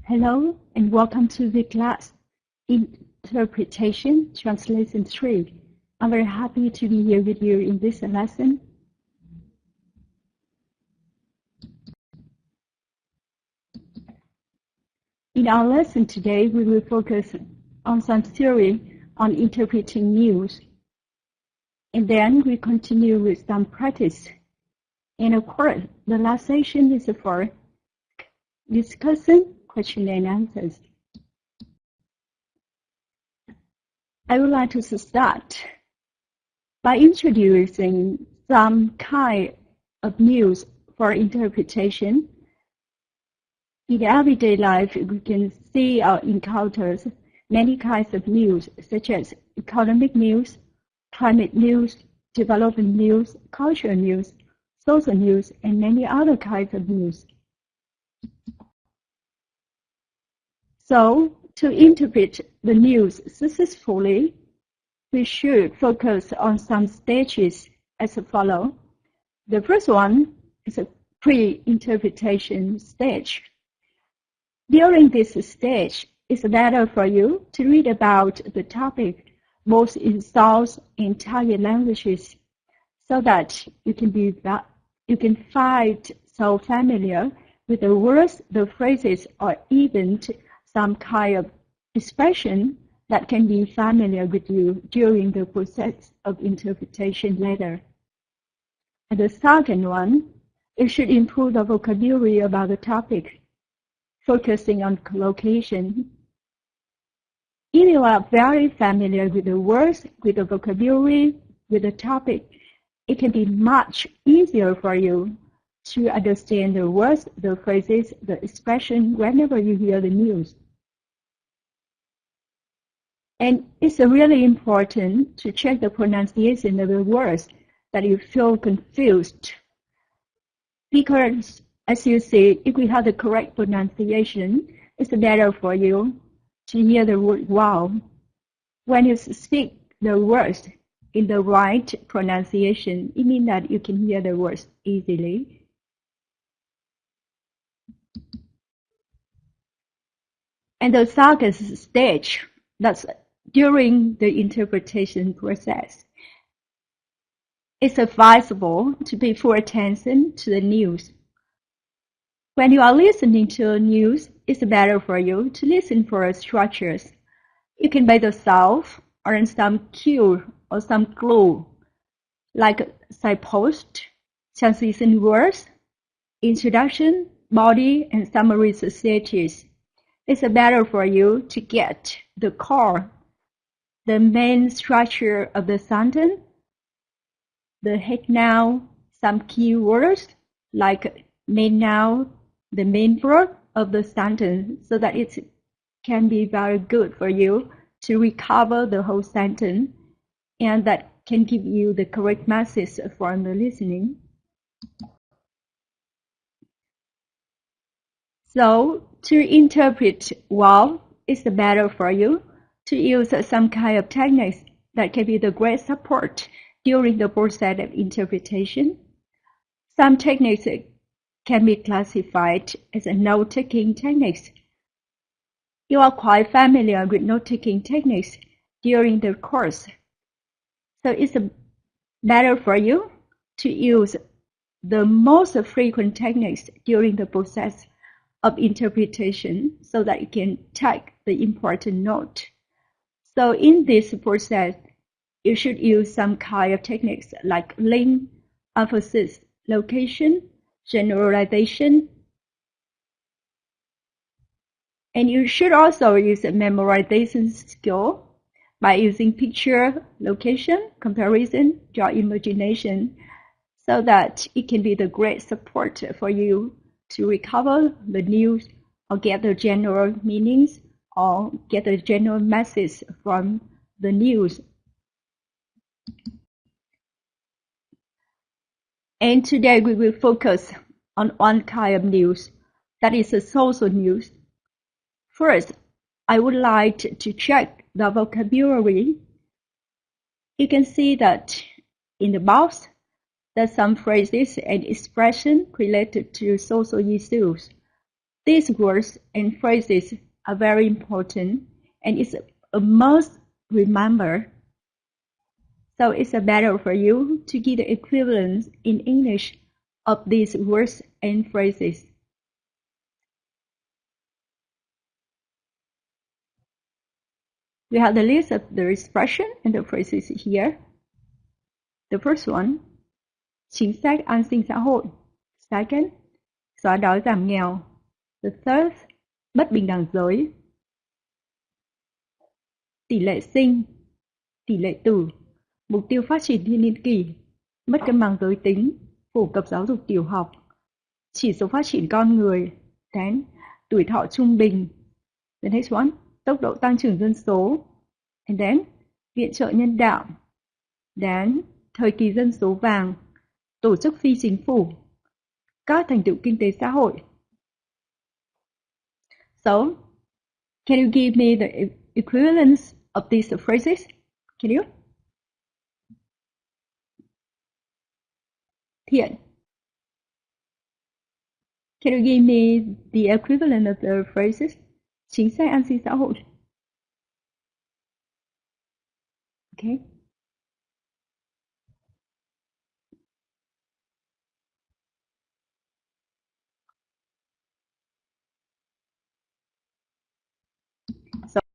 Hello and welcome to Vclass Interpretation Translation 3. I'm very happy to be here with you in this lesson. In our lesson today, we will focus on some theory on interpreting news. And then we continue with some practice. And of course, the last session is for discussion, question and answers. I would like to start by introducing some kind of news for interpretation. In everyday life, we can see or encounter many kinds of news, such as economic news, climate news, development news, cultural news, social news, and many other kinds of news. So, to interpret the news successfully, we should focus on some stages as follows. The first one is a pre-interpretation stage. During this stage, it's better for you to read about the topic both in source and target languages, so that you can find so familiar with the words, the phrases, or even some kind of expression that can be familiar with you during the process of interpretation later. And the second one, it should improve the vocabulary about the topic, focusing on collocation. If you are very familiar with the words, with the vocabulary, with the topic, it can be much easier for you to understand the words, the phrases, the expression whenever you hear the news. And it's really important to check the pronunciation of the words that you feel confused. Because, as you see, if we have the correct pronunciation, it's better for you to hear the word wow. When you speak the words in the right pronunciation, it means that you can hear the words easily. And the second stage, that's during the interpretation process, it's advisable to pay full attention to the news. When you are listening to the news, it's better for you to listen for structures. You can base yourself on some cue or some clue, like signpost, transition words, introduction, body, and summary stages. It's better for you to get the core, the main structure of the sentence, the head noun, some key words like main noun, the main verb of the sentence, so that it can be very good for you to recover the whole sentence, and that can give you the correct message from the listening. So, to interpret well, it's better for you to use some kind of techniques that can be the great support during the process of interpretation. Some techniques can be classified as note-taking techniques. You are quite familiar with note-taking techniques during the course, so it's better for you to use the most frequent techniques during the process of interpretation, so that you can take the important note. So in this process, you should use some kind of techniques like link, emphasis, location, generalization. And you should also use a memorization skill by using picture, location, comparison, draw imagination, so that it can be the great support for you to recover the news or get the general meanings or get a general message from the news. And today we will focus on one kind of news, that is the social news. First, I would like to check the vocabulary. You can see that in the box, there's some phrases and expressions related to social issues. these words and phrases are very important and it's a must remember. So it's better for you to get the equivalent in English of these words and phrases. We have the list of the expression and the phrases here. The first one, chính sách an sinh xã hội. Second, xóa đói giảm nghèo. The third, bất bình đẳng giới. Tỷ lệ sinh, tỷ lệ tử, mục tiêu phát triển thiên niên kỷ, mất cân bằng giới tính, phổ cập giáo dục tiểu học, chỉ số phát triển con người, then tuổi thọ trung bình. The next one, tốc độ tăng trưởng dân số, and then viện trợ nhân đạo, then thời kỳ dân số vàng, tổ chức phi chính phủ, các thành tựu kinh tế xã hội. So, can you give me the equivalence of these phrases? Can you? Thiện. Can you give me the equivalent of the phrases? Chính sách an sinh xã hội. Okay.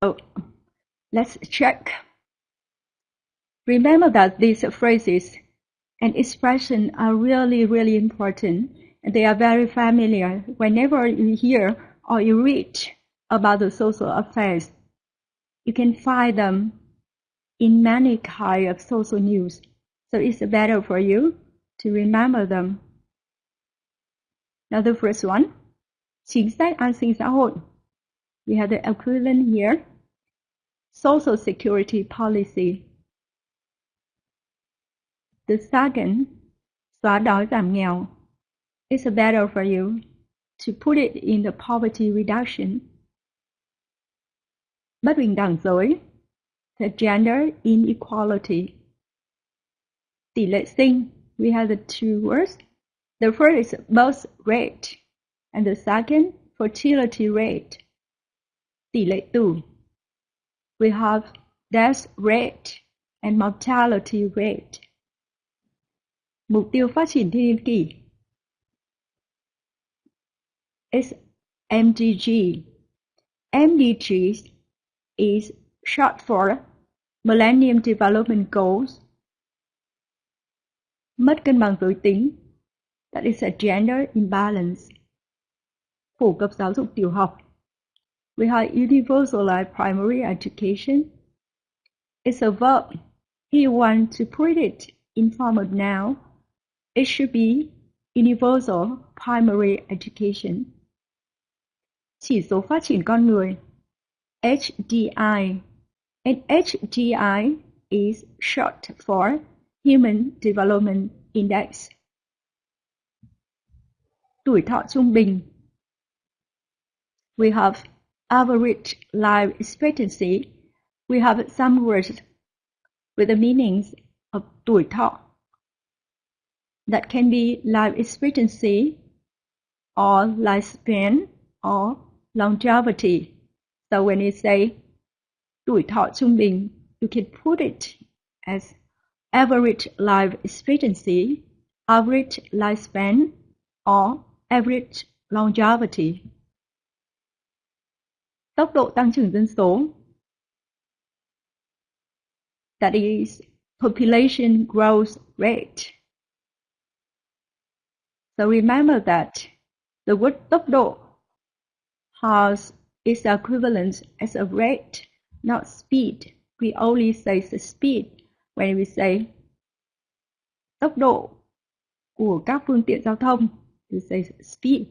So, let's check. Remember that these phrases and expressions are really, really important, and they are very familiar whenever you hear or you read about the social affairs. You can find them in many kinds of social news, so it's better for you to remember them. Now the first one, chính sách an sinh xã hội. We have the equivalent here, social security policy. The second, xóa đói giảm nghèo. It's better for you to put it in the poverty reduction. Bất bình đẳng giới, the gender inequality. Tỷ lệ sinh, we have the two words. The first is birth rate, and the second, fertility rate. Tỷ lệ tử, we have death rate and mortality rate. Mục tiêu phát triển thiên niên kỷ is MDG. MDG is short for Millennium Development Goals. Mất cân bằng giới tính, that is a gender imbalance. Phổ cập giáo dục tiểu học, we have universalized primary education. It's a verb. If you want to put it in form of noun, it should be universal primary education. Chỉ số phát triển con người, HDI, and HDI is short for Human Development Index. Tuổi thọ trung bình, we have average life expectancy. We have some words with the meanings of tuổi thọ. That can be life expectancy, or lifespan, or longevity. So when you say tuổi thọ trung bình, you can put it as average life expectancy, average lifespan, or average longevity. Tốc độ tăng trưởng dân số, that is population growth rate. So remember that the word tốc độ has its equivalent as a rate, not speed. We only say the speed when we say tốc độ của các phương tiện giao thông. We say speed.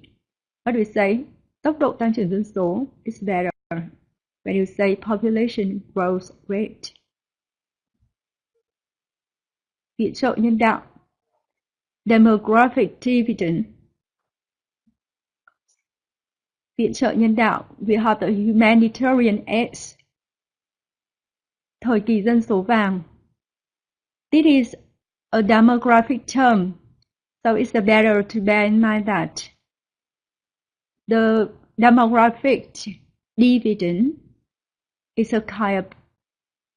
But we say tốc độ tăng trưởng dân số is better when you say population growth rate. Viện trợ nhân đạo, demographic dividend. Viện trợ nhân đạo, we have the humanitarian aid. Thời kỳ dân số vàng. This is a demographic term, so it's better to bear in mind that the demographic dividend is a kind of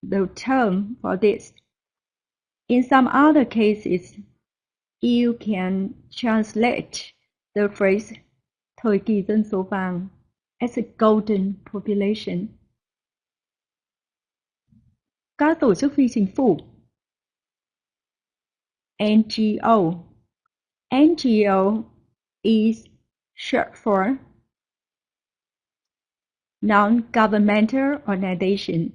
the term for this. In some other cases, you can translate the phrase thời kỳ dân số vàng as a golden population. Các tổ chức phi chính phủ NGO. NGO is short for non-governmental organization.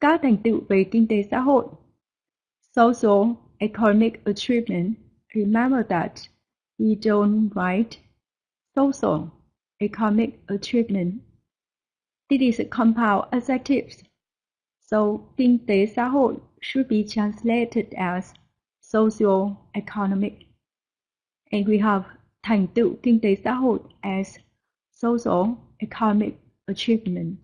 Các thành tựu về kinh tế xã hội social economic achievement. Remember that we don't write social economic achievement. This is a compound adjective. So kinh tế xã hội should be translated as socio-economic. And we have thành tựu kinh tế xã hội as social-economic achievement.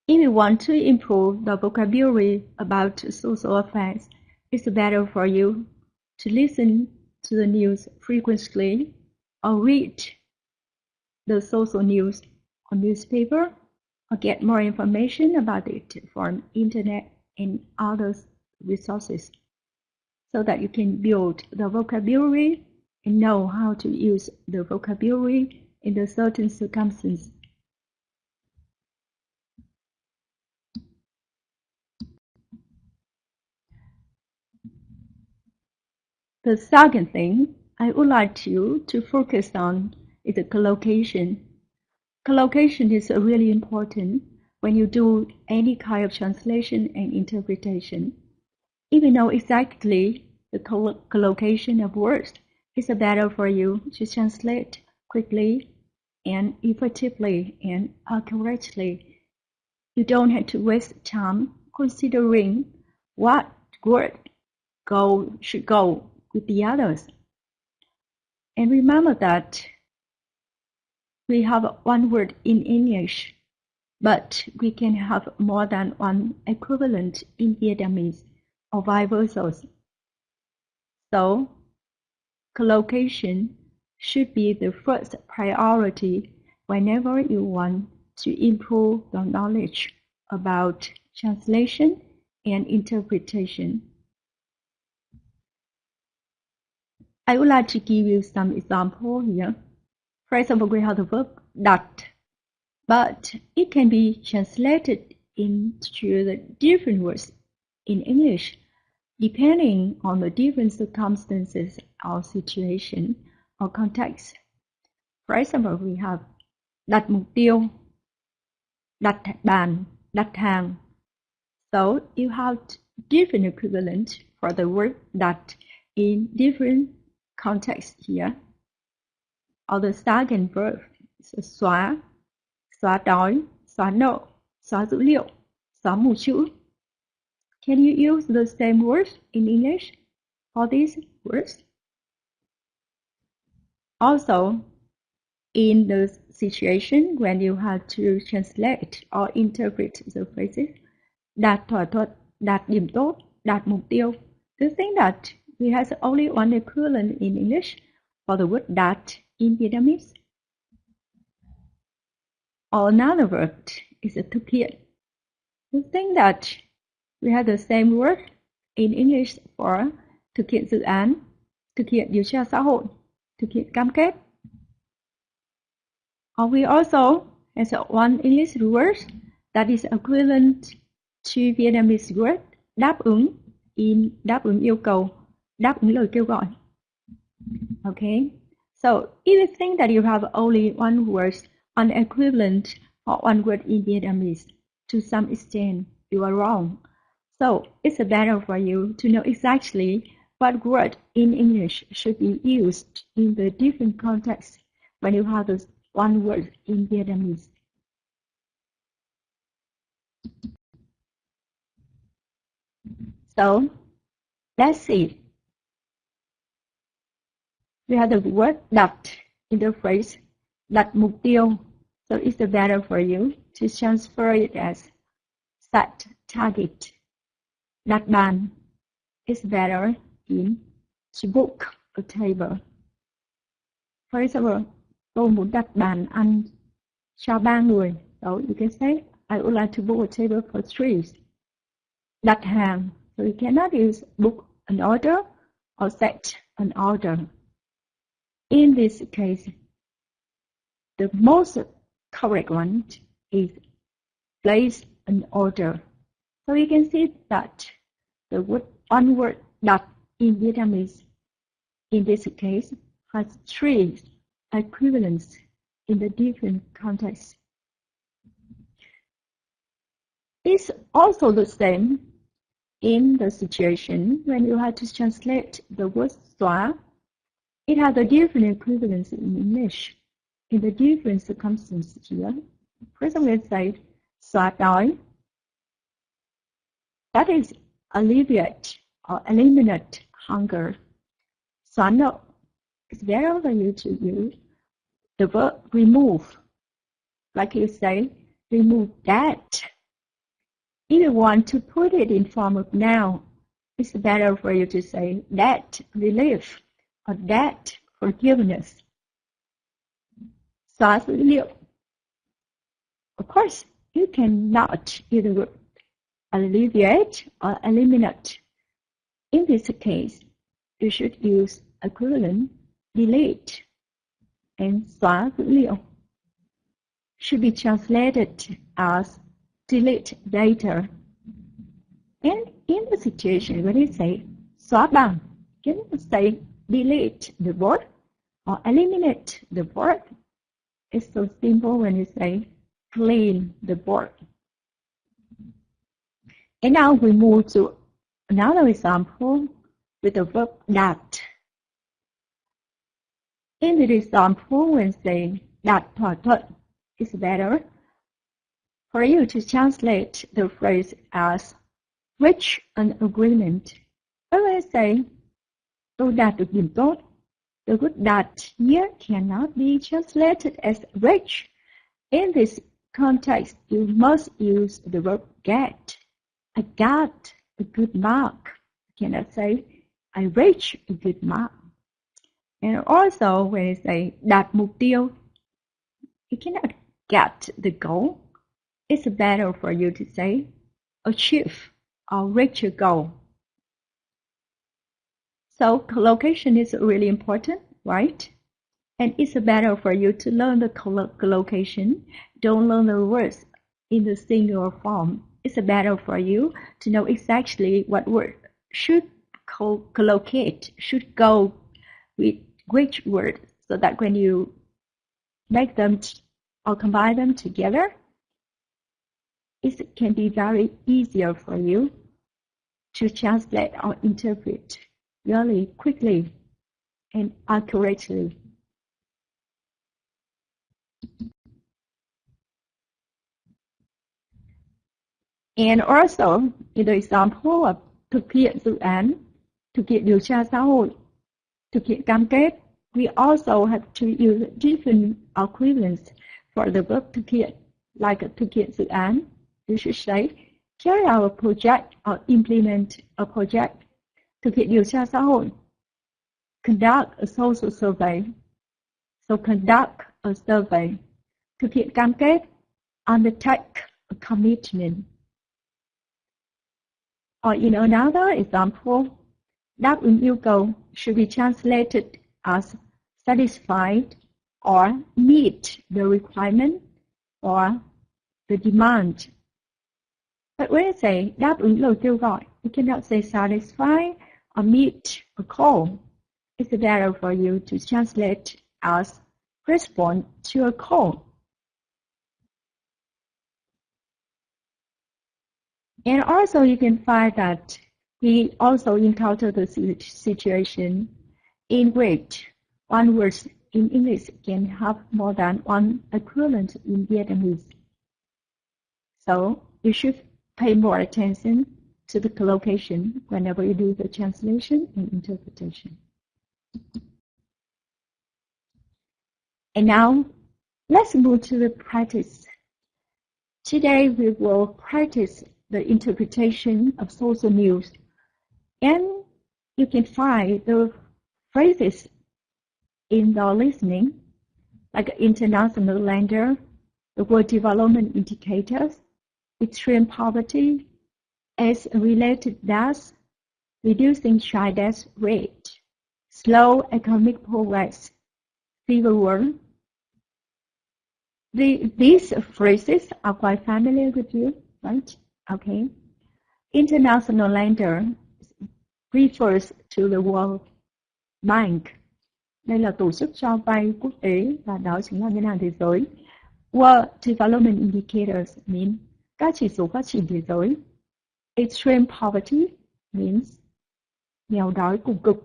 If you want to improve the vocabulary about social affairs, it's better for you to listen to the news frequently or read the social news on newspaper or get more information about it from internet and other resources so that you can build the vocabulary and know how to use the vocabulary in the certain circumstances. The second thing I would like you to focus on is the collocation. Collocation is really important when you do any kind of translation and interpretation. If you know exactly the collocation of words, it's better for you to translate quickly and effectively and accurately. You don't have to waste time considering what word should go with the others. And remember that we have one word in English, but we can have more than one equivalent in Vietnamese or vice versa. So, collocation should be the first priority whenever you want to improve your knowledge about translation and interpretation. I would like to give you some example here. For example, we have the verb đặt, but it can be translated into the different words in English depending on the different circumstances or situation or context. For example, we have đặt mục tiêu, đặt bàn, đặt hàng. So you have different equivalent for the word đặt in different context here. Or the second verb is xóa, xóa đói, xóa nợ, xóa dữ liệu, xóa mù chữ. Can you use the same words in English for these words? Also, in the situation when you have to translate or interpret the phrases, đạt thỏa thuận, đạt điểm tốt, đạt mục tiêu, do you think that we have only one equivalent in English for the word đạt in Vietnamese? Or another word is thực hiện. Do you think that we have the same word in English for thực hiện dự án, thực hiện điều tra xã hội, thực hiện cam kết? Or we also have one English word that is equivalent to Vietnamese word đáp ứng in đáp ứng yêu cầu, đáp ứng lời kêu gọi. Okay, so if you think that you have only one word, one equivalent or one word in Vietnamese, to some extent you are wrong. So it's better for you to know exactly what word in English should be used in the different contexts when you have this one word in Vietnamese. So let's see. We have the word đặt in the phrase đặt mục tiêu. So it's better for you to transfer it as set target. Đặt bàn, is better in to book a table. For example, tôi muốn đặt bàn ăn cho 3 người. So you can say, I would like to book a table for 3. Đặt hàng. So you cannot use book an order or set an order. In this case, the most correct one is place an order. So you can see that the one word đặt in Vietnamese in this case has 3 equivalents in the different contexts. It's also the same in the situation when you have to translate the word xóa. It has a different equivalence in English in the different circumstances here. For example, let's say xóa đói. That is alleviate or eliminate hunger. Xóa nợ is better for you to use the verb remove. Like you say, remove that. If you want to put it in form of noun, it's better for you to say that relief or that forgiveness. Xóa dữ liệu. Of course, you cannot use the word alleviate or eliminate. In this case, you should use equivalent delete, and xóa dữ liệu should be translated as delete data. And in the situation when you say xóa bằng, you can say delete the word or eliminate the word. It's so simple when you say clean the board. And now we move to another example with the verb đạt. In the example, when saying đạt thỏa thuận, it's better for you to translate the phrase as reach an agreement. When I say tôi đạt được điểm tốt, the word đạt here cannot be translated as reach. In this context, you must use the verb get. I got a good mark. You cannot say I reached a good mark. And also, when you say đạt mục tiêu, you cannot get the goal. It's better for you to say achieve or reach a goal. So collocation is really important, right? And it's better for you to learn the collocation. Don't learn the words in the singular form. It's better for you to know exactly what word should collocate, should go with which word, so that when you make them or combine them together, it can be very easier for you to translate or interpret really quickly and accurately. And also, in the example of thực hiện dự án, thực hiện điều tra xã hội, thực hiện cam kết, we also have to use different equivalents for the verb thực hiện, like thực hiện dự án. You should say, carry out a project or implement a project. Thực hiện điều tra xã hội, conduct a social survey. So conduct a survey. Thực hiện cam kết, undertake a commitment. Or in another example, đáp ứng yêu cầu should be translated as satisfied or meet the requirement or the demand. But when I say đáp ứng lời kêu gọi, you cannot say satisfy or meet a call. It's better for you to translate as respond to a call. And also you can find that we also encounter the situation in which one word in English can have more than one equivalent in Vietnamese. So you should pay more attention to the collocation whenever you do the translation and interpretation. And now let's move to the practice. Today we will practice the interpretation of social news. And you can find the phrases in the listening, like international lender, the World Development Indicators, extreme poverty, AIDS-related deaths, reducing child death rate, slow economic progress, civil war. These phrases are quite familiar with you, right? Okay. International lender refers to the World Bank. Đây là tổ chức cho vay quốc tế và đó chính là ngân hàng thế giới. World Development Indicators mean các chỉ số phát triển thế giới. Extreme poverty means nghèo đói cùng cực.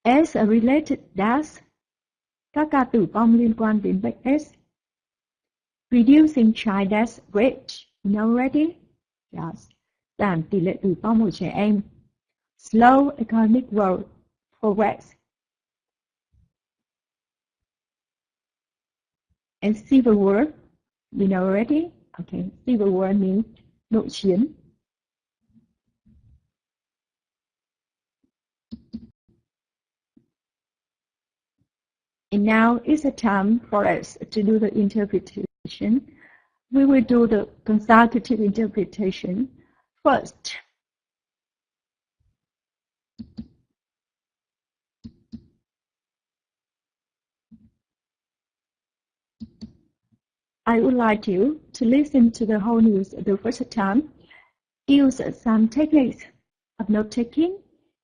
AIDS-related deaths, các ca tử vong liên quan đến bệnh AIDS. Reducing child death rate, you know already? Yes. Giảm tỷ lệ tử vong của trẻ em. Slow economic growth, progress. And civil war, you know already? Okay, civil war means nội chiến. And now is the time for us to do the interpretation. We will do the consecutive interpretation first. I would like you to listen to the whole news the first time, use some techniques of note-taking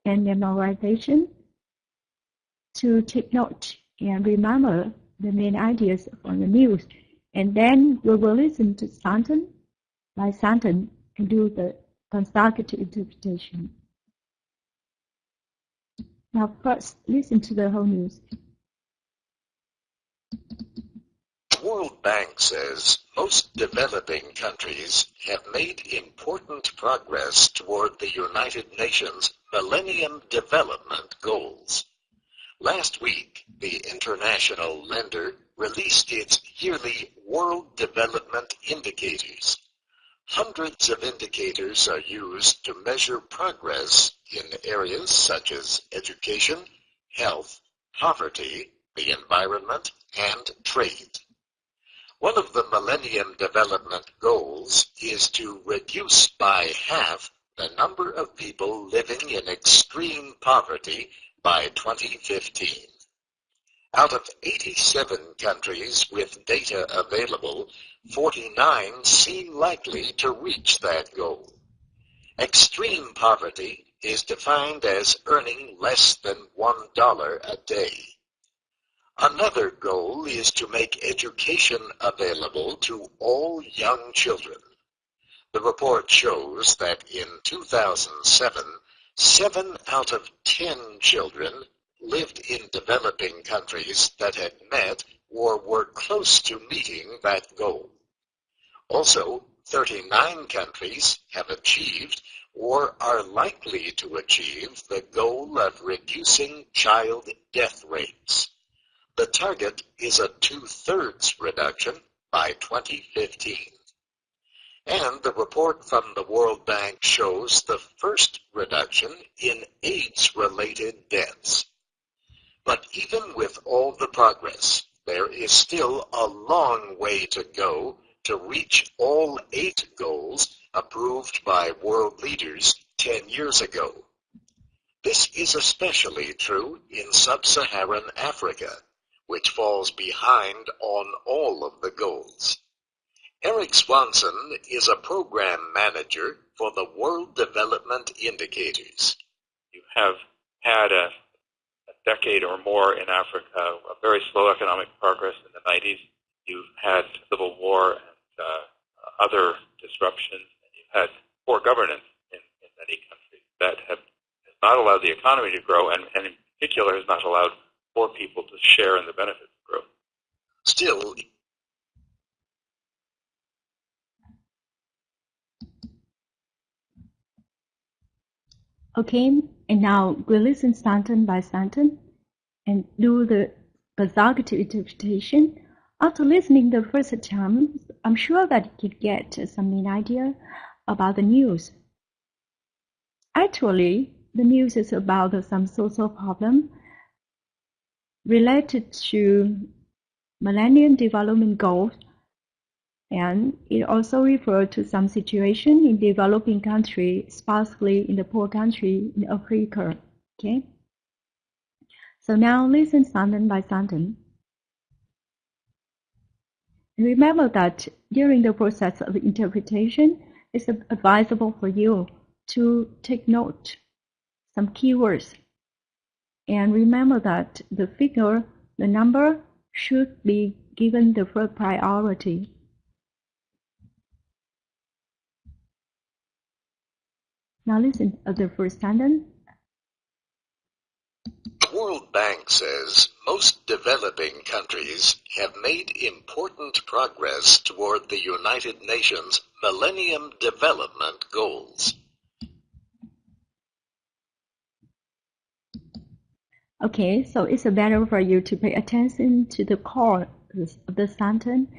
and memorization to take note and remember the main ideas from the news. And then we will listen to sentence by sentence and do the consecutive interpretation. Now first, listen to the whole news. The World Bank says most developing countries have made important progress toward the United Nations Millennium Development Goals. Last week, the international lender released its yearly World Development Indicators. Hundreds of indicators are used to measure progress in areas such as education, health, poverty, the environment, and trade. One of the Millennium Development Goals is to reduce by half the number of people living in extreme poverty by 2015. Out of 87 countries with data available, 49 seem likely to reach that goal. Extreme poverty is defined as earning less than $1 a day. Another goal is to make education available to all young children. The report shows that in 2007, 7 out of 10 children lived in developing countries that had met or were close to meeting that goal. Also, 39 countries have achieved or are likely to achieve the goal of reducing child death rates. The target is a 2/3 reduction by 2015. And the report from the World Bank shows the first reduction in AIDS-related deaths. But even with all the progress, there is still a long way to go to reach all 8 goals approved by world leaders 10 years ago. This is especially true in sub-Saharan Africa, which falls behind on all of the goals. Eric Swanson is a program manager for the World Development Indicators. You have had a decade or more in Africa of very slow economic progress in the 90s. You've had civil war and other disruptions, and you've had poor governance in many countries that has not allowed the economy to grow, and in particular has not allowed poor people to share in the benefits of growth. Still, okay, and now we'll listen sentence by sentence and do the consecutive interpretation. After listening the first time, I'm sure that you could get some main idea about the news. Actually, the news is about some social problem related to Millennium Development Goals, and it also refers to some situation in developing country, especially in the poor country in Africa. Okay. So now listen sentence by sentence. Remember that during the process of interpretation, it's advisable for you to take note some keywords. And remember that the figure, the number, should be given the first priority. Now listen to the first sentence. The World Bank says most developing countries have made important progress toward the United Nations Millennium Development Goals. Okay, so it's better for you to pay attention to the core of the sentence.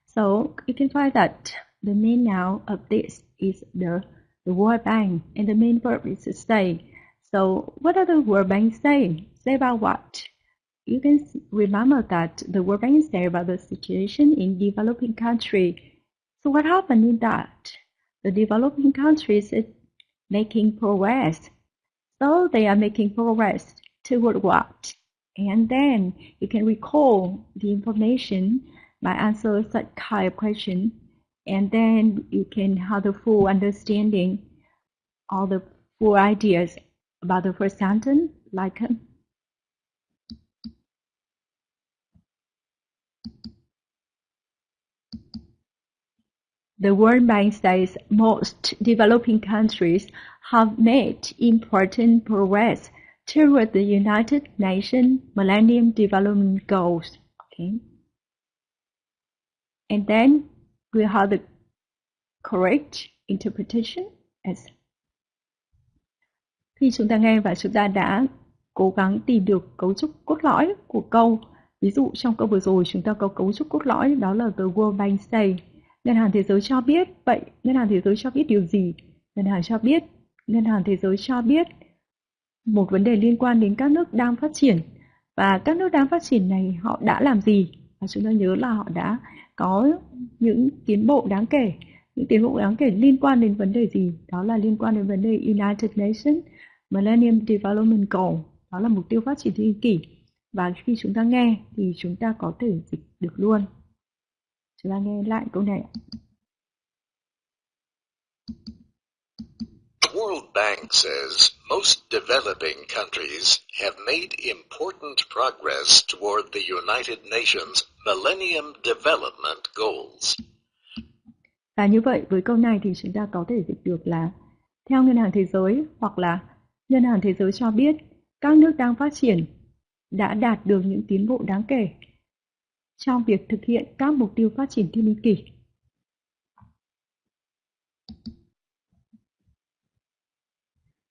So you can find that the main noun of this is the World Bank, and the main verb is to say. So what does the World Bank say? Say about what? You can remember that the World Bank say about the situation in developing country. So what happened in that? The developing countries is making progress. So they are making progress toward what? And then you can recall the information by answering such kind of question. And then you can have the full understanding, all the full ideas about the first sentence, like the World Bank says most developing countries have made important progress toward the United Nations Millennium Development Goals. Okay. And then we have the correct interpretation as. Khi chúng ta nghe và chúng ta đã cố gắng tìm được cấu trúc cốt lõi của câu, ví dụ trong câu vừa rồi chúng ta có cấu trúc cốt lõi đó là the World Bank say. Ngân hàng Thế giới cho biết. Vậy Ngân hàng Thế giới cho biết điều gì? Ngân hàng Thế giới cho biết một vấn đề liên quan đến các nước đang phát triển. Và các nước đang phát triển này họ đã làm gì? Và chúng ta nhớ là họ đã có những tiến bộ đáng kể. Những tiến bộ đáng kể liên quan đến vấn đề gì? Đó là liên quan đến vấn đề United Nations Millennium Development Goal. Đó là mục tiêu phát triển thiên niên kỷ. Và khi chúng ta nghe thì chúng ta có thể dịch được luôn. Chúng ta nghe lại câu này. The World Bank says most developing countries have made important progress toward the United Nations Millennium Development Goals. Và như vậy với câu này thì chúng ta có thể dịch được là theo Ngân hàng Thế giới hoặc là Ngân hàng Thế giới cho biết các nước đang phát triển đã đạt được những tiến bộ đáng kể trong việc thực hiện các mục tiêu phát triển thiên niên kỷ.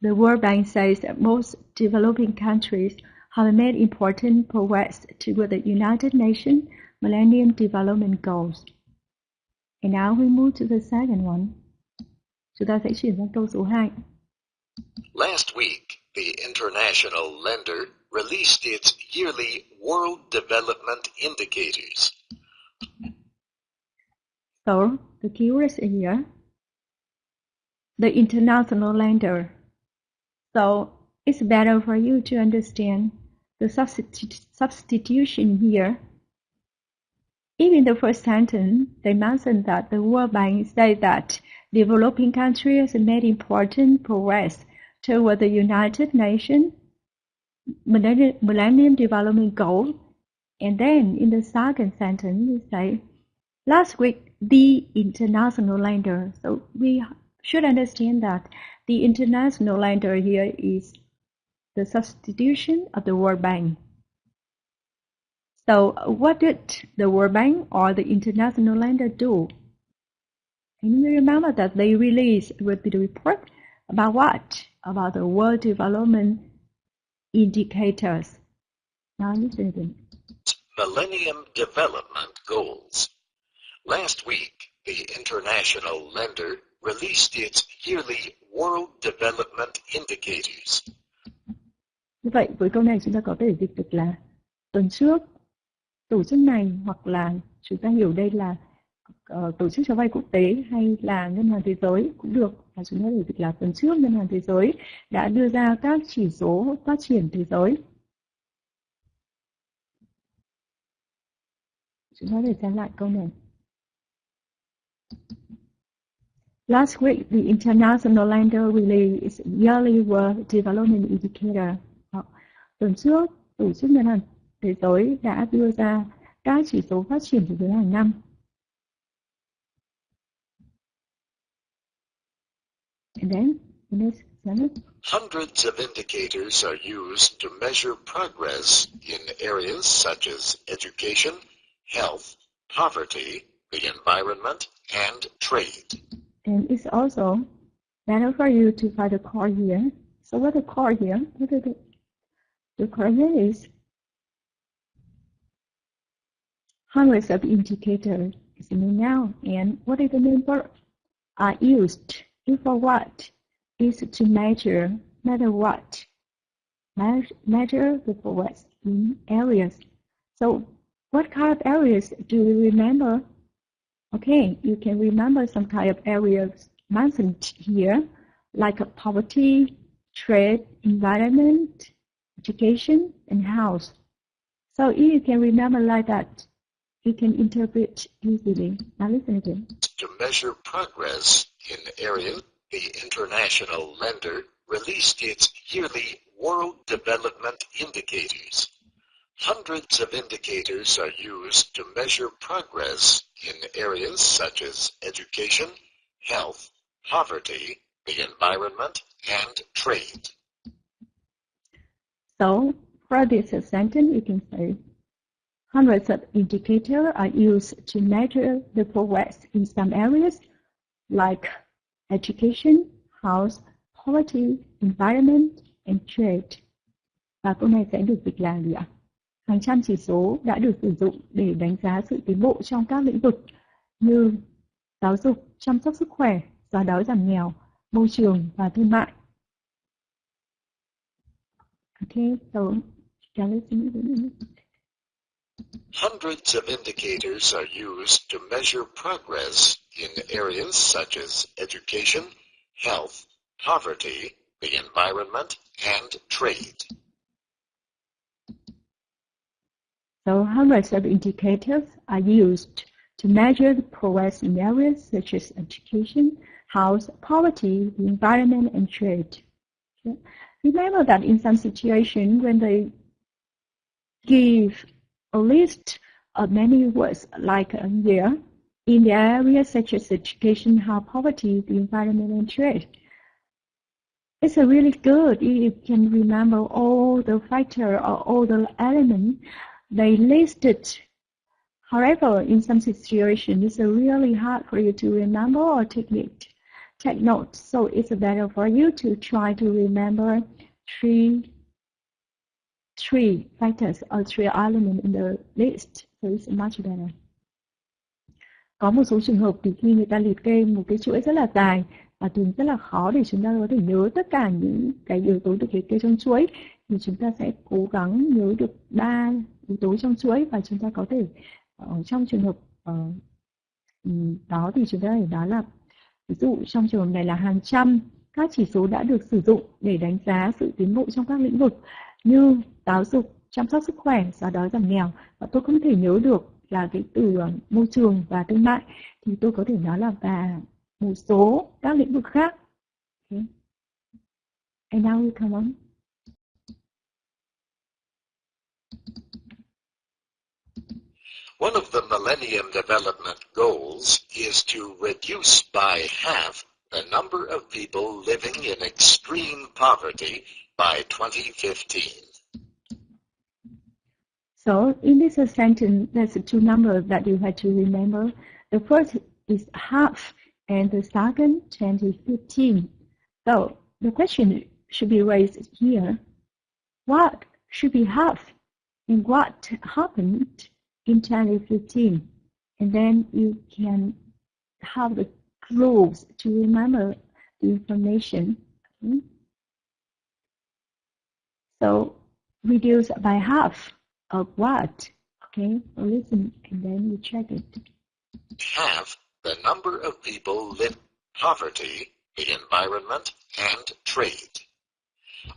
The World Bank says that most developing countries have made important progress toward the United Nations Millennium Development Goals. And now we move to the second one. Chúng ta sẽ chuyển sang câu số 2. Last week, the international lender released its yearly World Development Indicators. So, the keywords in here, the international lender. So, it's better for you to understand the substitution here. Even in the first sentence, they mentioned that the World Bank said that developing countries have made important progress toward the United Nations Millennium Development Goal. And then in the second sentence, we say, last week, the international lender. So we should understand that the international lender here is the substitution of the World Bank. So what did the World Bank or the international lender do? And you remember that they released a report about what? About the World Development Indicators. Now listen again. Millennium Development Goals. Last week, the international lender released its yearly World Development Indicators. Như vậy, với câu này chúng ta có thể dịch được là tuần trước, tổ chức này, hoặc là chúng ta hiểu đây là tổ chức cho vay quốc tế hay là Ngân hàng Thế giới cũng được. Và chúng ta có thể dịch là tuần trước Ngân hàng Thế giới đã đưa ra các chỉ số phát triển thế giới. Chúng ta có thể xem lại câu này. Last week, the International Lender released its yearly World Development Indicator. Tuần trước, tổ chức Ngân hàng Thế giới đã đưa ra các chỉ số phát triển thế giới hàng năm. And then, the next sentence. Hundreds of indicators are used to measure progress in areas such as education, health, poverty, the environment, and trade. And it's also better for you to find the core here. So what the core here? What is it? The core here is hundreds of indicators is the main noun. And what is the main verb? Are used. If for what? Is to measure what? Measure the progress in areas. So what kind of areas do you remember? Okay, you can remember some kind of areas mentioned here, like poverty, trade, environment, education, and house. So if you can remember like that, you can interpret easily. Now listen again. To measure progress in areas, the International Lender released its yearly World Development Indicators. Hundreds of indicators are used to measure progress in areas such as education, health, poverty, the environment, and trade. So, for this sentence, you can say, hundreds of indicators are used to measure the progress in some areas, like education, house, poverty, environment, and trade. Và câu này sẽ được dịch là gì ạ? Hàng trăm chỉ số đã được sử dụng để đánh giá sự tiến bộ trong các lĩnh vực như giáo dục, chăm sóc sức khỏe, xóa đói giảm nghèo, môi trường và thương mại. Okay, so hundreds of indicators are used to measure progress in areas such as education, health, poverty, the environment, and trade. So hundreds of indicators are used to measure the progress in areas such as education, health, poverty, the environment, and trade. Okay. Remember that in some situations when they give a list of many words like here, in the areas such as education, health, poverty, the environment, and trade, it's really good if you can remember all the factors or all the elements they listed. However, in some situations, it's really hard for you to remember or take notes. So it's better for you to try to remember three factors or three elements in the list. So it's much better. Có một số trường hợp thì khi người ta liệt kê một cái chuỗi rất là dài và thường rất là khó để chúng ta có thể nhớ tất cả những cái yếu tố được liệt kê trong chuỗi, thì chúng ta sẽ cố gắng nhớ được 3 yếu tố trong chuỗi, và chúng ta có thể trong trường hợp đó thì chúng ta có thể nói là, ví dụ trong trường hợp này là hàng trăm các chỉ số đã được sử dụng để đánh giá sự tiến bộ trong các lĩnh vực như giáo dục, chăm sóc sức khỏe, xóa đói giảm nghèo, và tôi không thể nhớ được là cái từ môi trường và thương mại, thì tôi có thể nói là và một số các lĩnh vực khác. Okay. And now we come on. One of the Millennium Development Goals is to reduce by half the number of people living in extreme poverty by 2015. So in this sentence, there's two numbers that you have to remember. The first is half, and the second, 2015. So the question should be raised here: what should be half, and what happened in 2015? And then you can have the rules to remember the information. Okay? So reduce by half of what? Okay, so listen and then we check it. Half the number of people live in poverty, the environment, and trade.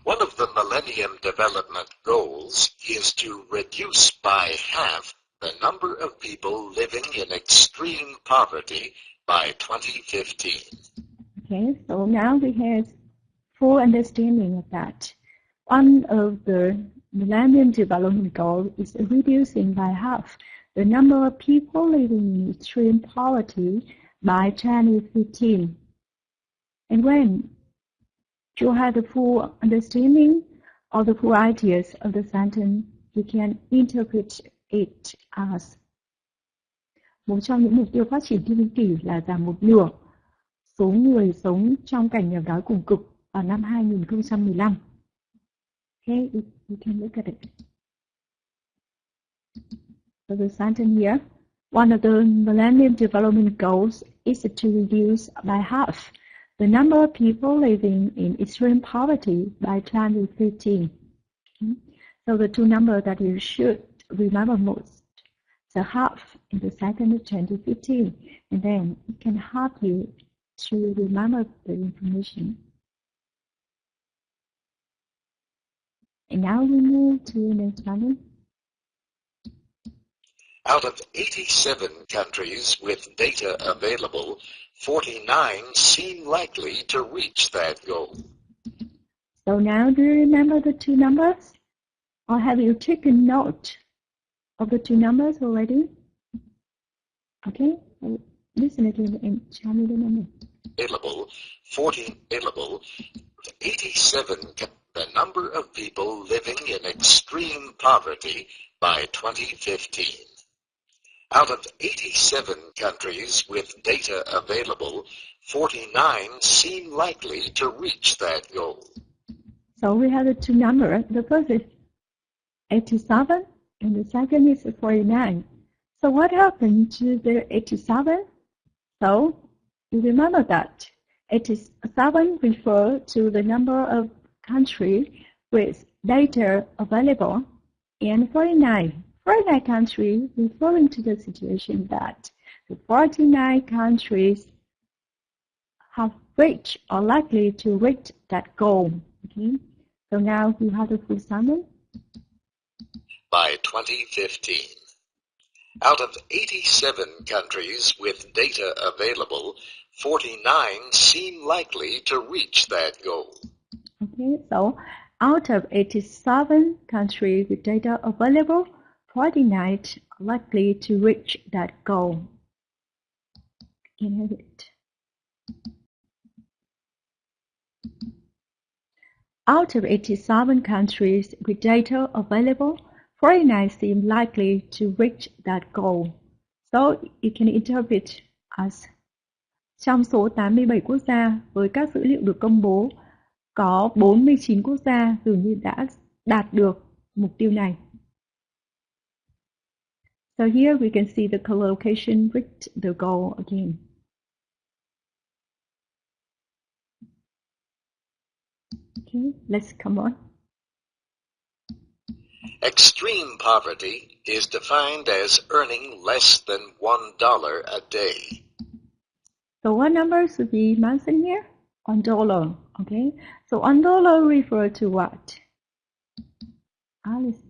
One of the Millennium Development Goals is to reduce by half the number of people living in extreme poverty by 2015. Okay, so now we have full understanding of that. One of the Millennium Development Goals is reducing by half the number of people living in extreme poverty by 2015. And when you have the full understanding or the full ideas of the sentence, you can interpret it as một trong những mục tiêu phát triển thiên niên kỷ là giảm một nửa số người sống trong cảnh nghèo đói cùng cực vào năm 2015. Okay, you can look at it. So the sentence here, one of the Millennium Development Goals is to reduce by half the number of people living in extreme poverty by 2015. Okay? So the two numbers that you should remember most, the half and the second is 2015, and then it can help you to remember the information. And now we move to the next one. Out of 87 countries with data available, 49 seem likely to reach that goal. So now do you remember the two numbers? Or have you taken note of the two numbers already? Okay, listen again and tell me the number. Available, 87, the number of people living in extreme poverty by 2015. Out of 87 countries with data available, 49 seem likely to reach that goal. So we have the two numbers. The first is 87 and the second is 49. So what happened to the 87? So you remember that 87 refers to the number of countries with data available, and 49 countries referring to the situation that the 49 countries have reached or likely to reach that goal. Okay, so now we have the full summary. By 2015, out of 87 countries with data available, 49 seem likely to reach that goal. Okay, so out of 87 countries with data available, 49 are likely to reach that goal. You can have it. Out of 87 countries with data available, 49 seem likely to reach that goal. So you can interpret as trong số 87 quốc gia với các dữ liệu được công bố, có 49 quốc gia dường như đã đạt được mục tiêu này. So here we can see the collocation reached the goal again. Okay, let's come on. Extreme poverty is defined as earning less than $1 a day. So what number should be mentioned here? $1. Okay, so $1 refers to what? Alice.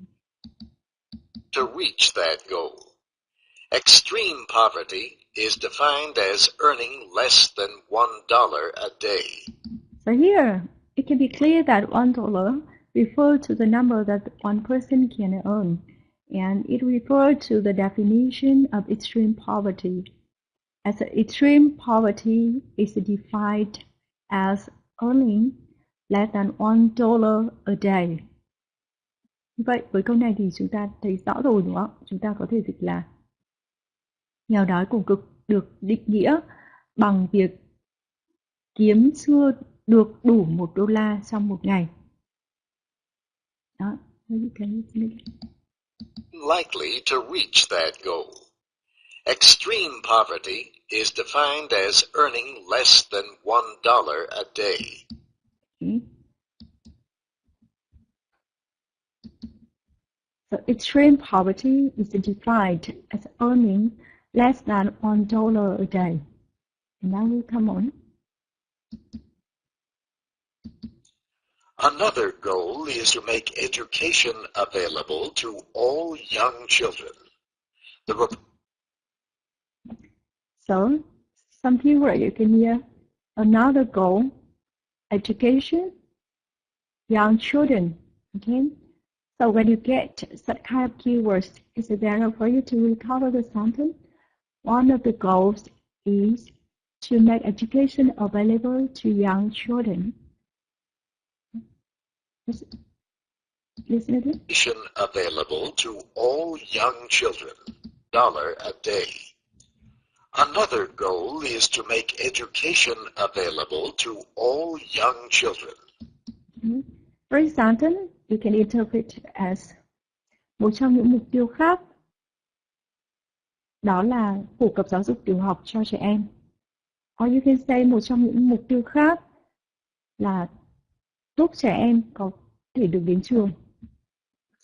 To reach that goal. Extreme poverty is defined as earning less than $1 a day. So here, it can be clear that $1 refers to the number that one person can earn, and it refers to the definition of extreme poverty. As extreme poverty is defined as earning less than $1 a day. Vậy với câu này thì chúng ta thấy rõ rồi đúng không? Chúng ta có thể dịch là nghèo đói cùng cực được định nghĩa bằng việc kiếm chưa được đủ $1 trong một ngày. Đó. Likely to reach that goal. Extreme poverty is defined as earning less than $1 a day. Okay. So extreme poverty is defined as earning less than $1 a day. And now we come on. Another goal is to make education available to all young children. So, some keyword you can hear. Another goal, education, young children. Okay. So when you get such kind of keywords, it's better for you to recover the sentence. One of the goals is to make education available to young children. Listen to it. Education available to all young children, $1 a day. Another goal is to make education available to all young children. First sentence, you can interpret as một trong những mục tiêu khác, đó là phổ cập giáo dục tiểu học cho trẻ em. Or you can say một trong những mục tiêu khác là giúp trẻ em có thể được đến trường.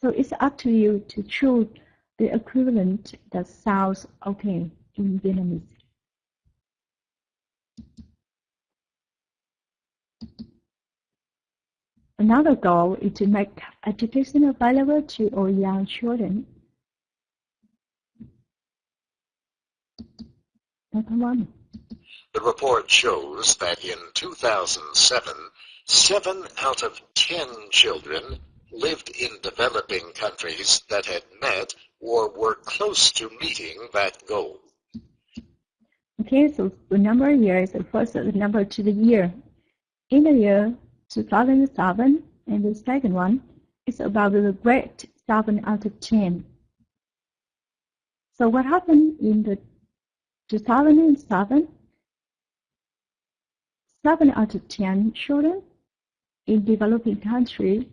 So it's up to you to choose the equivalent that sounds okay in Vietnamese. Another goal is to make education available to all young children. Now, come on. The report shows that in 2007, 7 out of 10 children lived in developing countries that had met or were close to meeting that goal. Okay, so the number here is the first number to the year. In the year 2007, and the second one is about the grade 7 out of 10. So what happened in the 2007? 7 out of 10 children in developing countries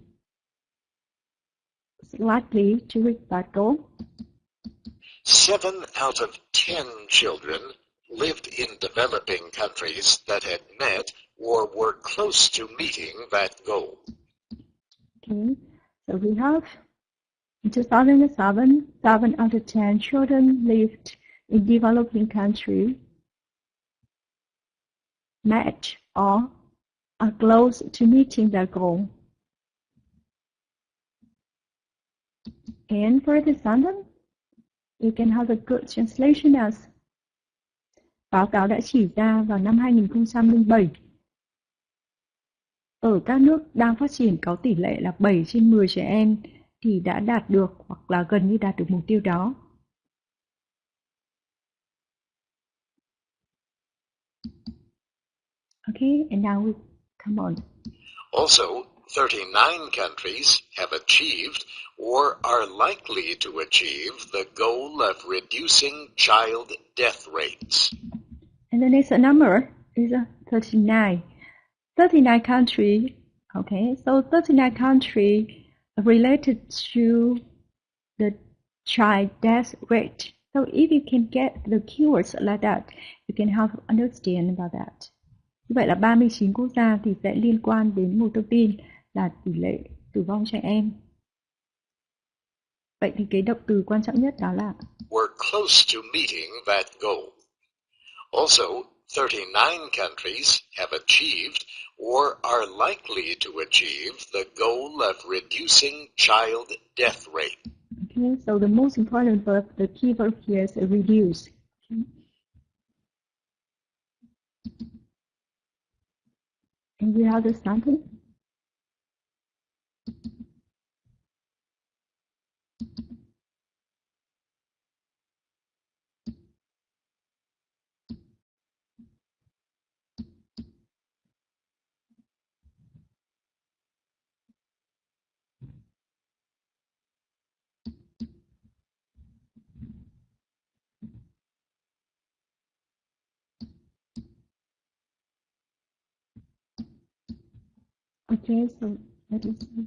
is likely to reach that goal. 7 out of 10 children lived in developing countries that had met or were close to meeting that goal. Okay, so we have in 2007, 7 out of 10 children lived in developing countries met or are close to meeting their goal. And for the sentence, you can have a good translation as báo cáo đã chỉ ra vào năm 2007, ở các nước đang phát triển có tỷ lệ là 7 trên 10 trẻ em thì đã đạt được hoặc là gần như đạt được mục tiêu đó. Okay, and now we come on. Also, 39 countries have achieved or are likely to achieve the goal of reducing child death rates. And the next number is 39. 39 countries, okay, so 39 countries related to the child death rate. So if you can get the keywords like that, you can have understand about that. Như vậy là 39 quốc gia thì sẽ liên quan đến một thông tin là tỷ lệ tử vong trẻ em. Vậy thì cái động từ quan trọng nhất đó là were close to meeting that goal. Also, 39 countries have achieved or are likely to achieve the goal of reducing child death rate. Okay, so the most important verb, the key verb here is reduce. Okay. And we have the sentence. Okay, so let us see.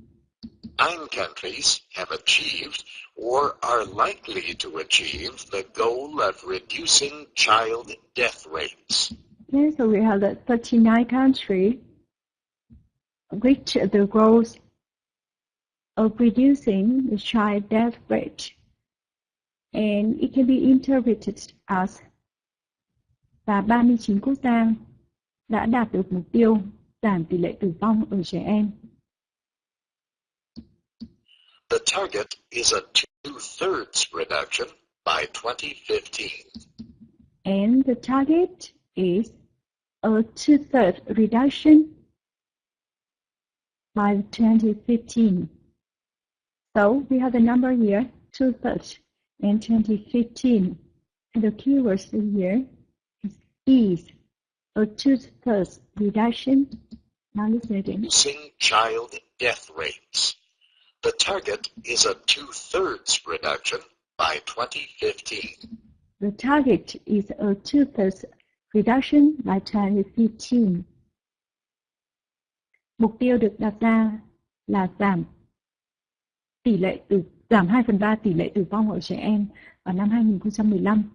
9 countries have achieved or are likely to achieve the goal of reducing child death rates. Okay, so we have the 39 countries reach the goals of reducing the child death rate. And it can be interpreted as và 39 quốc gia đã đạt được mục tiêu giảm tỷ lệ tử vong ở trẻ em. The target is a 2/3 reduction by 2015. And the target is a 2/3 reduction by 2015. So we have the number here, 2/3 in 2015. And the keywords here is a 2/3 reduction. Now listen again. Reducing child death rates. The target is a 2/3 reduction by 2015. The target is a 2/3 reduction by 2015. Mục tiêu được đặt ra là giảm 2/3 tỷ lệ tử vong ở trẻ em vào năm 2015.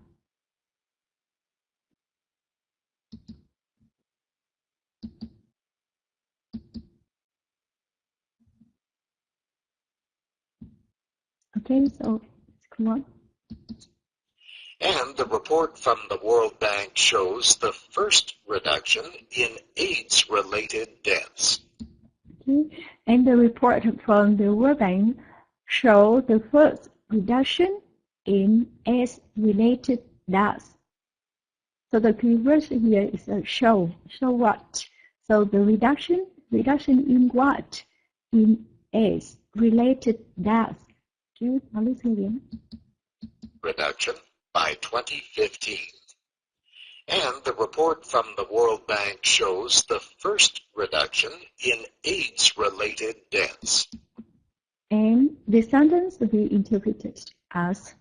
Okay, so let's come on. And the report from the World Bank shows the first reduction in AIDS-related deaths. Okay. And the report from the World Bank shows the first reduction in AIDS-related deaths. So the key word here is a show. Show what? So the reduction in what? In AIDS-related deaths. Okay, now listen again. Reduction by 2015. And the report from the World Bank shows the first reduction in AIDS-related deaths. And the sentence will be interpreted as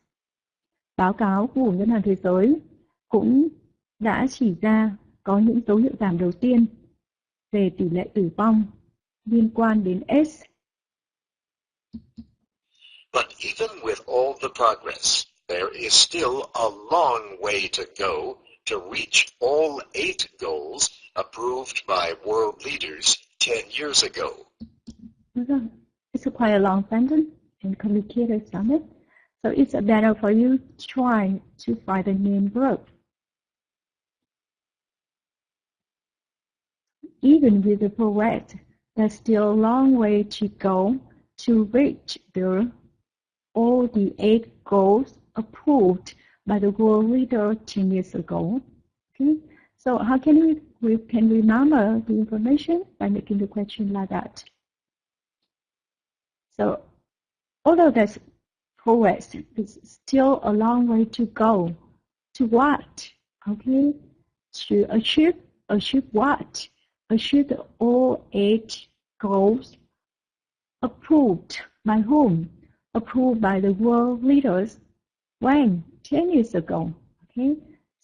báo cáo của Ngân hàng Thế giới cũng đã chỉ ra có những dấu hiệu giảm đầu tiên về tỷ lệ tử vong liên quan đến AIDS. But even with all the progress, there is still a long way to go to reach all 8 goals approved by world leaders 10 years ago. It's quite a long sentence and complicated, isn't it? So it's better for you to try to find the main verb. Even with the progress, there's still a long way to go to reach all the 8 goals approved by the world leader 10 years ago. Okay? So how can we can remember the information? By making the question like that. So although there's progress, it's still a long way to go. To what? Okay? To achieve what? Achieve all 8 goals approved by whom? Approved by the world leaders when? 10 years ago. Okay?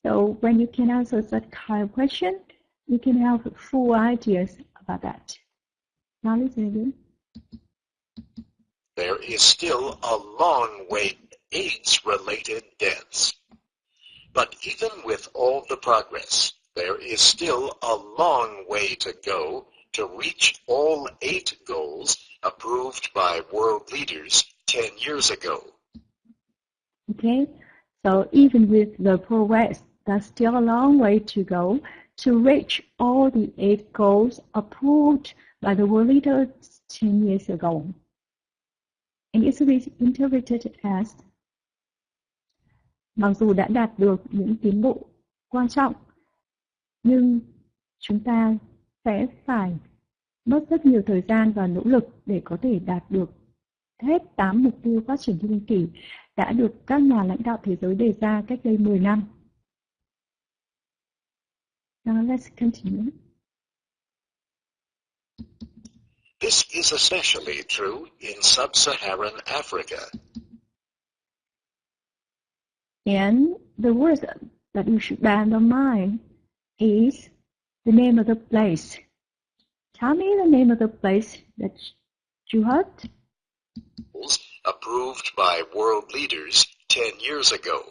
So when you can answer that kind of question, you can have full ideas about that. Now listen again. There is still a long way to AIDS-related deaths. But even with all the progress, there is still a long way to go to reach all 8 goals approved by world leaders 10 years ago. Okay, so even with the progress, there's still a long way to go to reach all the 8 goals approved by the world leaders 10 years ago. And it's interpreted as mặc dù đã đạt được những tiến bộ quan trọng, nhưng chúng ta sẽ phải mất rất nhiều thời gian và nỗ lực để có thể đạt được hết 8 mục tiêu phát triển thiên niên kỷ đã được các nhà lãnh đạo thế giới đề ra cách đây 10 năm. Now let's continue. This is especially true in sub-Saharan Africa. And the word that you should bear in mind is the name of the place. Tell me the name of the place that you heard. approved by world leaders 10 years ago.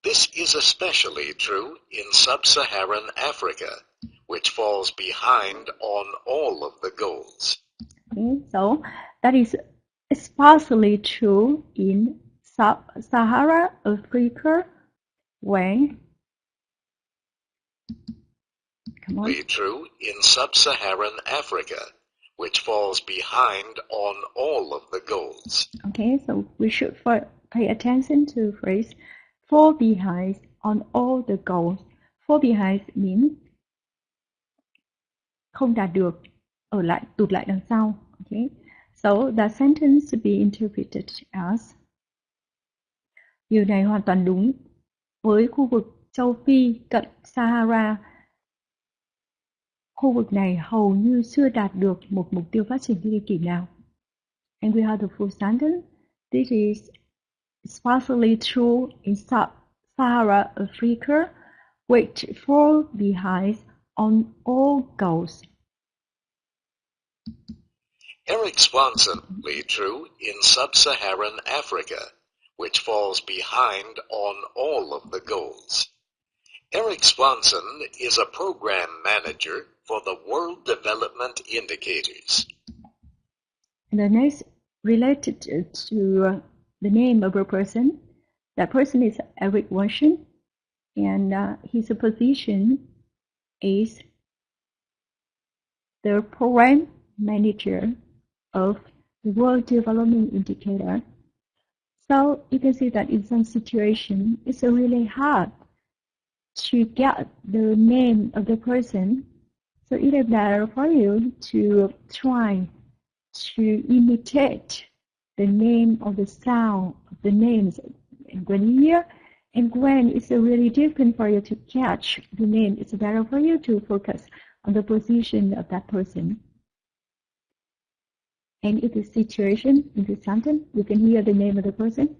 This is especially true in sub-Saharan Africa, which falls behind on all of the goals. Okay, so that is especially true in sub-Saharan Africa, where true in sub-Saharan Africa, which falls behind on all of the goals. Okay, so we should pay attention to the phrase fall behind on all the goals. Fall behind means không đạt được, tụt lại đằng sau. Okay, so the sentence to be interpreted as điều này hoàn toàn đúng với khu vực châu Phi cận Sahara. Khu vực này hầu như chưa đạt được một mục tiêu phát triển thiên kỷ nào. And we have the full sentence. This is especially true in sub-Saharan Africa, which fall behind on all goals. Eric Swanson, true in sub-Saharan Africa, which falls behind on all of the goals. Eric Swanson is a program manager for the World Development Indicators. And the next related to the name of a person. That person is Eric Swanson, and his position is the program manager of the World Development Indicator. So you can see that in some situation, it's really hard to get the name of the person. So it is better for you to try to imitate the name of the sound of the names. And when you hear, and when it's really different for you to catch the name, it's better for you to focus on the position of that person. And in this situation, in this sentence, you can hear the name of the person.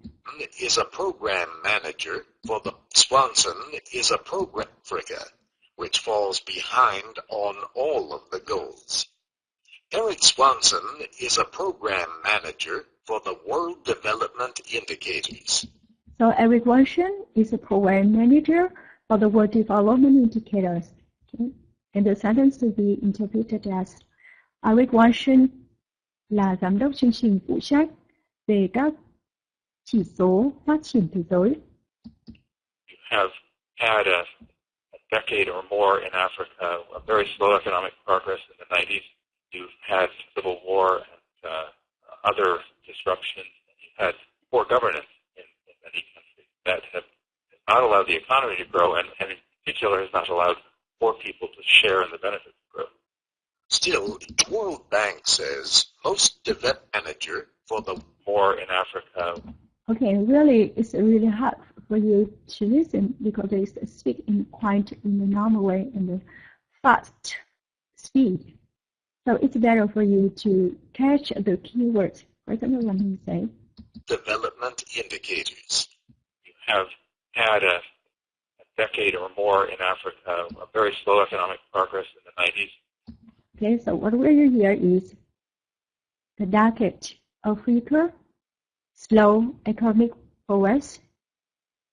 Is a program manager for the Swanson is a program Africa, which falls behind on all of the goals. Eric Swanson is a program manager for the World Development Indicators. So Eric Swanson is a program manager for the World Development Indicators. Okay? And the sentence to be interpreted as Eric Swanson là giám đốc chương trình phụ trách về các chỉ số phát triển thế giới. You have had a decade or more in Africa, a very slow economic progress in the 90s. You've had civil war and other disruptions. You've had poor governance in many countries that have not allowed the economy to grow, and in particular has not allowed poor people to share in the benefits of growth. Still, the World Bank says most development manager for the war in Africa. Okay, really, it's really hard for you to listen because they speak in quite in a normal way in the fast speed. So it's better for you to catch the keywords. For example, when you say development indicators. You have had a decade or more in Africa, a very slow economic progress in the 90s. Okay, so what we're here is the decade of Africa, slow economic progress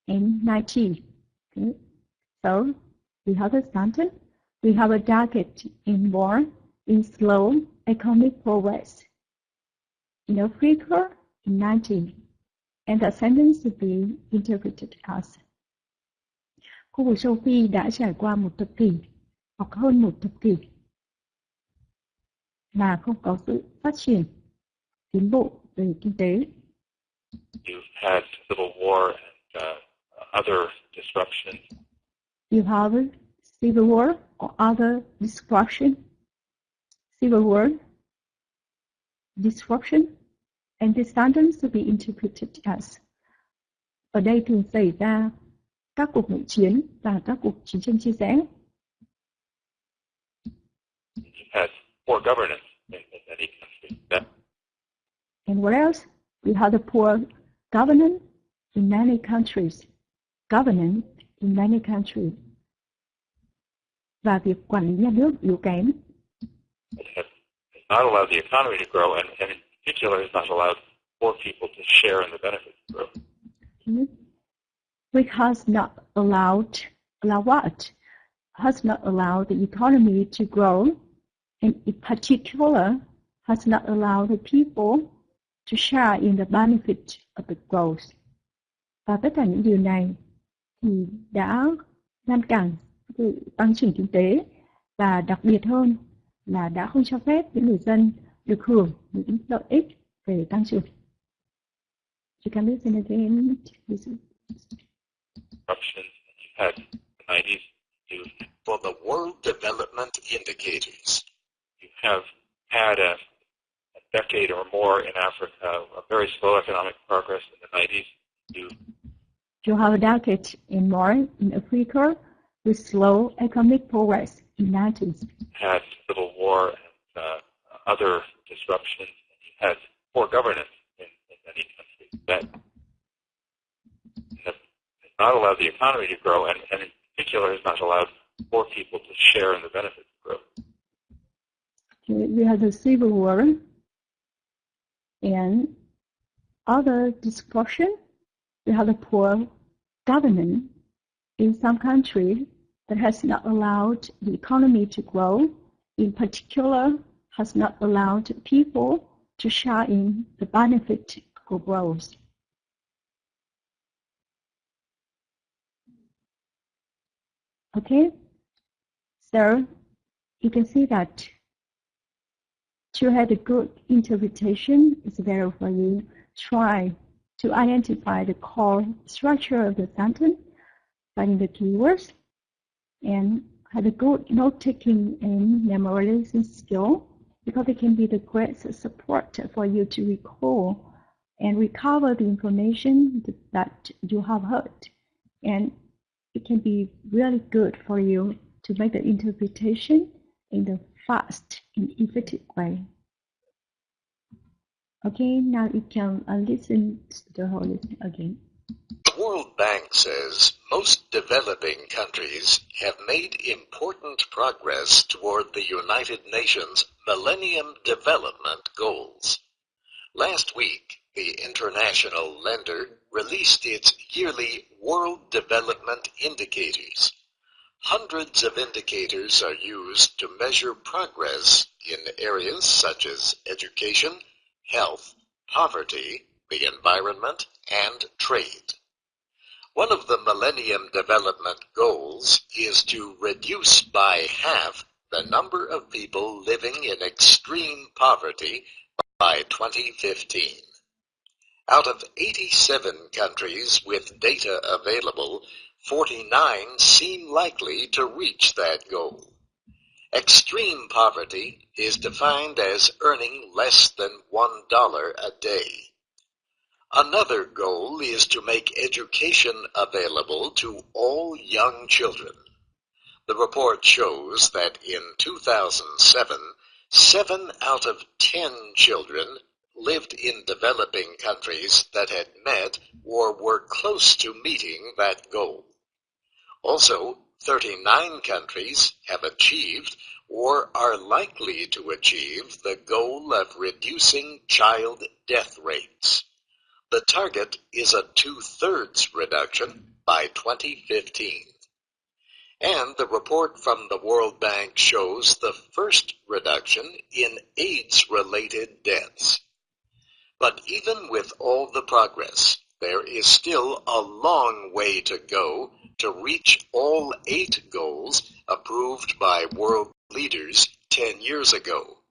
in 90s. Okay, so we have a sentence. We have a decade in more in slow economic progress in Africa in 90s, and the sentence to be interpreted as khu vực châu Phi đã trải qua một thập kỷ hoặc hơn một thập kỷ mà không có sự phát triển tiến bộ về kinh tế. You've had civil war and other disruptions. You have civil war or other disruption. Civil war, disruption, and the sentence to be interpreted as. Ở đây thường xảy ra các cuộc nội chiến và các cuộc chiến tranh chia rẽ. You've had poor governance in many countries. And what else? We have the poor governance in many countries. Governance in many countries. Và việc quản lý nhà nước yếu kém. It has not allowed the economy to grow, and in particular, has not allowed poor people to share in the benefits of growth. Which has not allowed what? Has not allowed the economy to grow, and in particular, has not allowed the people to share in the benefit of the growth. Và tất cả những điều này thì đã ngăn cản sự tăng trưởng kinh tế, và đặc biệt hơn là đã không cho phép những người dân được hưởng những lợi ích về tăng trưởng. You can listen again. Had the 90s. For the World Development Indicators. You have had a decade or more in Africa of very slow economic progress in the 90s. You have a decade and more in Africa with slow economic progress in the 90s. Had civil war and other disruptions. You had poor governance in many countries that have not allowed the economy to grow, and in particular has not allowed poor people to share in the benefits of growth. We had the civil war and other disruption. We have a poor government in some countries that has not allowed the economy to grow. In particular, has not allowed people to share in the benefit of growth. Okay, so you can see that to have a good interpretation, it's better for you try to identify the core structure of the sentence, finding the keywords, and have a good note-taking and memorization skill, because it can be the great support for you to recall and recover the information that you have heard. And it can be really good for you to make the interpretation in the fast and effective way. Okay, now you can listen to the whole lesson again. The World Bank says most developing countries have made important progress toward the United Nations Millennium Development Goals. Last week, the international lender released its yearly World Development Indicators. Hundreds of indicators are used to measure progress in areas such as education, health, poverty, the environment, and trade. One of the Millennium Development Goals is to reduce by half the number of people living in extreme poverty by 2015. Out of 87 countries with data available, 49 seem likely to reach that goal. Extreme poverty is defined as earning less than $1 a day. Another goal is to make education available to all young children. The report shows that in 2007, 7 out of 10 children lived in developing countries that had met or were close to meeting that goal. Also, 39 countries have achieved or are likely to achieve the goal of reducing child death rates. The target is a 2/3 reduction by 2015. And the report from the World Bank shows the first reduction in AIDS-related deaths. But even with all the progress, there is still a long way to go to reach all 8 goals approved by world leaders 10 years ago.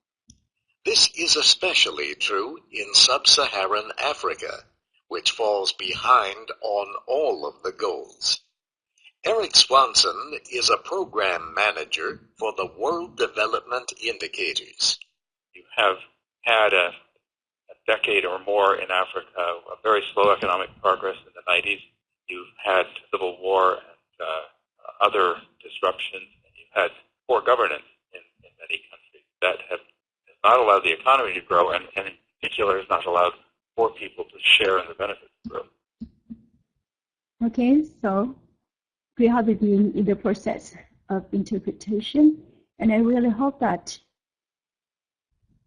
This is especially true in sub-Saharan Africa, which falls behind on all of the goals. Eric Swanson is a program manager for the World Development Indicators. You have had a decade or more in Africa of very slow economic progress in the 90s. You've had civil war and other disruptions. And you've had poor governance in many countries that have not allowed the economy to grow, and in particular has not allowed poor people to share in the benefits of growth. Okay, so we have been in the process of interpretation, and I really hope that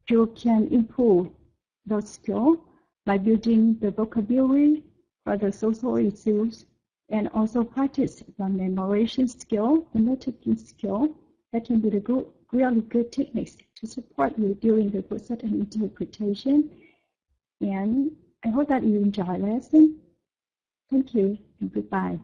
you can improve those skills by building the vocabulary for the social issues, and also practice the memorization skill, the note-taking skill. That can be the really good techniques to support you during the process and interpretation. And I hope that you enjoy the lesson. Thank you and goodbye.